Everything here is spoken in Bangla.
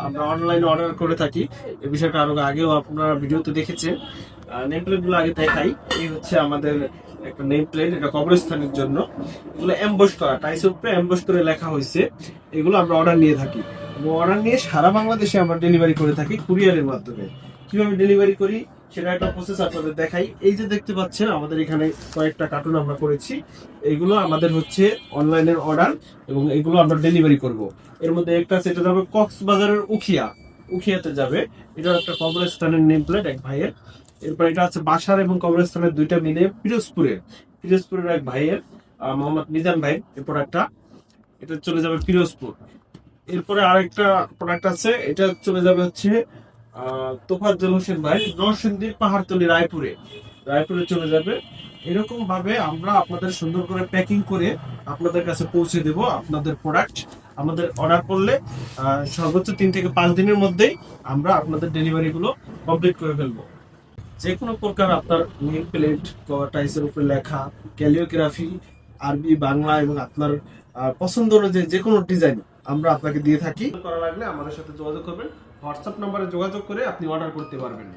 আমরা অনলাইনে অর্ডার করে থাকি। এই বিষয়টা আরো আগেও আপনারা ভিডিওতে দেখেছেন। নেম প্লেট গুলো আগে দেখাই। এই হচ্ছে আমাদের একটা নেম প্লেট, এটা কবরস্থানের জন্য। এগুলো এমবস করা, টাইসের উপরে এমবস করে লেখা হয়েছে। এগুলো আমরা অর্ডার নিয়ে থাকি এবং অর্ডার নিয়ে সারা বাংলাদেশে আমরা ডেলিভারি করে থাকি কুরিয়ারের মাধ্যমে। কিভাবে ডেলিভারি করি সেটা একটা প্রসেস আপনাদের দেখাই। এই যে দেখতে পাচ্ছেন আমাদের এখানে কয়েকটা কার্টুন আমরা করেছি। এগুলো আমাদের হচ্ছে অনলাইনের অর্ডার এবং এগুলো আমরা ডেলিভারি করব। এর মধ্যে একটা সেটা যাবে কক্সবাজারের উখিয়াতে যাবে। এটা একটা কবরস্থানের নেম প্লেট এক ভাইয়ের। এরপর এটা আছে বাসার এবং কবরস্থানের দুইটা মিলে পিরোজপুরের এক ভাইয়ের, মোহাম্মদ মিজান ভাই এই প্রোডাক্টটা। এটা চলে যাবে পিরোজপুর। এরপরে আরেকটা প্রোডাক্ট আছে, এটা চলে যাবে হচ্ছে তোফাজ্জল হোসেন ভাই, নরসিংদী পাহাড়তলি রায়পুরে চলে যাবে। এরকম ভাবে আমরা আপনাদের সুন্দর করে প্যাকিং করে আপনাদের কাছে পৌঁছে দেব আপনাদের প্রোডাক্ট। আমাদের অর্ডার করলে সর্বোচ্চ 3 থেকে 5 দিনের মধ্যেই আমরা আপনাদের ডেলিভারি গুলো কমপ্লিট করে ফেলবো। যে কোনো প্রকার আপনার নেম প্লেট, টাইসের উপরে লেখা, ক্যালিওগ্রাফি, আরবি, বাংলা এবং আপনার পছন্দ অনুযায়ী যে কোনো ডিজাইন আমরা আপনাকে দিয়ে থাকি। করা লাগলে আমাদের সাথে যোগাযোগ করবেন। হোয়াটসঅ্যাপ নাম্বারে যোগাযোগ করে আপনি অর্ডার করতে পারবেন।